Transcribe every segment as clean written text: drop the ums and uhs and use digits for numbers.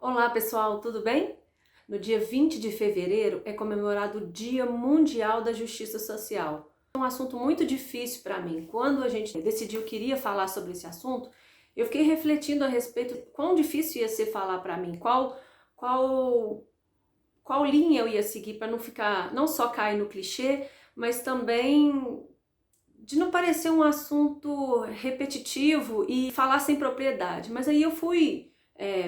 Olá pessoal, tudo bem? No dia 20 de fevereiro é comemorado o Dia Mundial da Justiça Social. É um assunto muito difícil para mim. Quando a gente decidiu que iria falar sobre esse assunto, eu fiquei refletindo a respeito de quão difícil ia ser falar para mim, qual, qual linha eu ia seguir para não ficar, não só cair no clichê, mas também de não parecer um assunto repetitivo e falar sem propriedade. Mas aí eu fui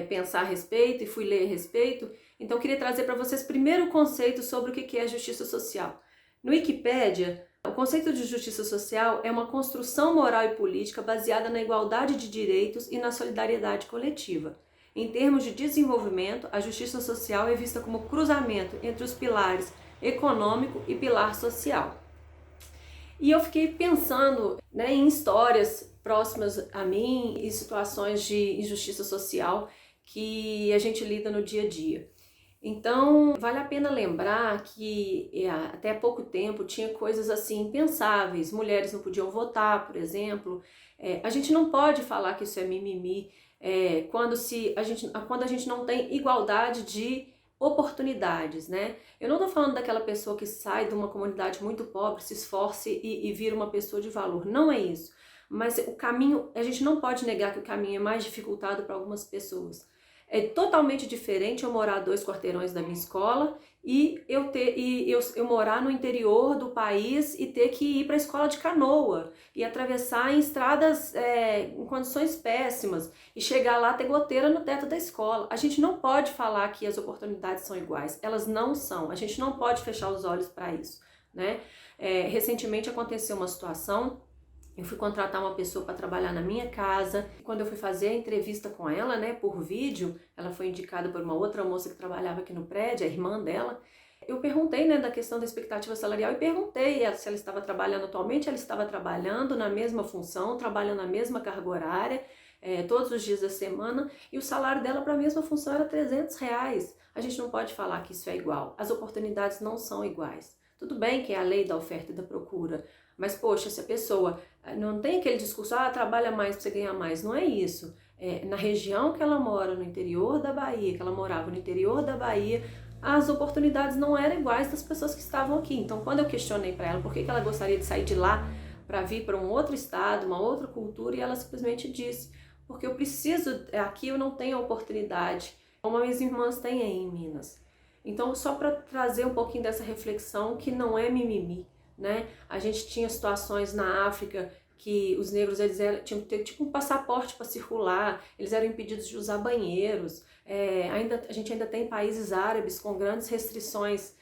pensar a respeito e fui ler a respeito, então eu queria trazer para vocês primeiro o conceito sobre o que é justiça social. No Wikipédia, o conceito de justiça social é uma construção moral e política baseada na igualdade de direitos e na solidariedade coletiva. Em termos de desenvolvimento, a justiça social é vista como cruzamento entre os pilares econômico e pilar social. E eu fiquei pensando, em histórias próximas a mim e situações de injustiça social que a gente lida no dia a dia. Então, vale a pena lembrar que até há pouco tempo tinha coisas assim impensáveis. Mulheres não podiam votar, por exemplo. A gente não pode falar que isso é mimimi quando a gente não tem igualdade de oportunidades, né? Eu não tô falando daquela pessoa que sai de uma comunidade muito pobre, se esforce e vira uma pessoa de valor. Não é isso. Mas o caminho, a gente não pode negar que o caminho é mais dificultado para algumas pessoas. É totalmente diferente eu morar a 2 quarteirões da minha escola e eu morar no interior do país e ter que ir para a escola de canoa e atravessar em estradas em condições péssimas e chegar lá ter goteira no teto da escola. A gente não pode falar que as oportunidades são iguais, elas não são. A gente não pode fechar os olhos para isso, né? Recentemente aconteceu uma situação. Eu fui contratar uma pessoa para trabalhar na minha casa. Quando eu fui fazer a entrevista com ela, por vídeo, ela foi indicada por uma outra moça que trabalhava aqui no prédio, a irmã dela. Eu perguntei, da questão da expectativa salarial e perguntei se ela estava trabalhando atualmente. Ela estava trabalhando na mesma função, trabalhando na mesma carga horária, todos os dias da semana, e o salário dela para a mesma função era R$300. A gente não pode falar que isso é igual. As oportunidades não são iguais. Tudo bem que é a lei da oferta e da procura, mas poxa, se a pessoa não tem aquele discurso, trabalha mais para você ganhar mais, não é isso. Na região que ela mora, no interior da Bahia, que ela morava no interior da Bahia, as oportunidades não eram iguais das pessoas que estavam aqui. Então, quando eu questionei para ela por que ela gostaria de sair de lá para vir para um outro estado, uma outra cultura, e ela simplesmente disse, porque eu preciso, aqui eu não tenho oportunidade, como as minhas irmãs têm aí em Minas. Então, só para trazer um pouquinho dessa reflexão que não é mimimi, né? A gente tinha situações na África que os negros tinham que ter tipo um passaporte para circular, eles eram impedidos de usar banheiros. A gente ainda tem países árabes com grandes restrições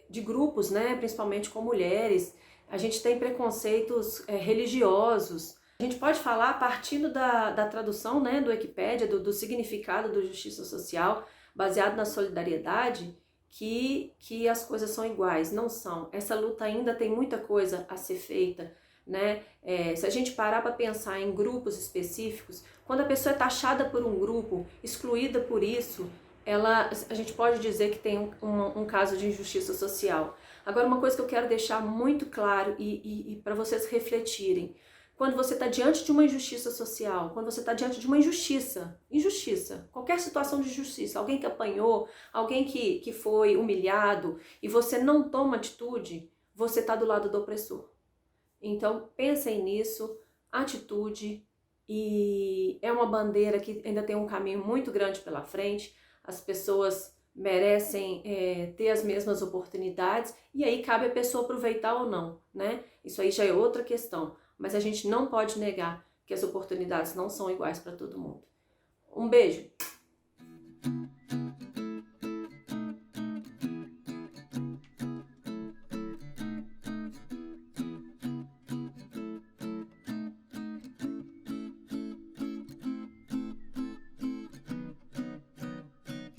de grupos, principalmente com mulheres. A gente tem preconceitos religiosos. A gente pode falar, partindo da tradução do Wikipédia, do significado da justiça social, baseado na solidariedade, que as coisas são iguais. Não são. Essa luta ainda tem muita coisa a ser feita, né? Se a gente parar para pensar em grupos específicos, quando a pessoa é taxada por um grupo, excluída por isso, a gente pode dizer que tem um caso de injustiça social. Agora, uma coisa que eu quero deixar muito claro e para vocês refletirem: quando você está diante de uma injustiça social, quando você está diante de uma injustiça, qualquer situação de injustiça, alguém que apanhou, alguém que foi humilhado e você não toma atitude, você está do lado do opressor. Então pensem nisso, atitude, e é uma bandeira que ainda tem um caminho muito grande pela frente. As pessoas merecem ter as mesmas oportunidades e aí cabe a pessoa aproveitar ou não, né? Isso aí já é outra questão. Mas a gente não pode negar que as oportunidades não são iguais para todo mundo. Um beijo!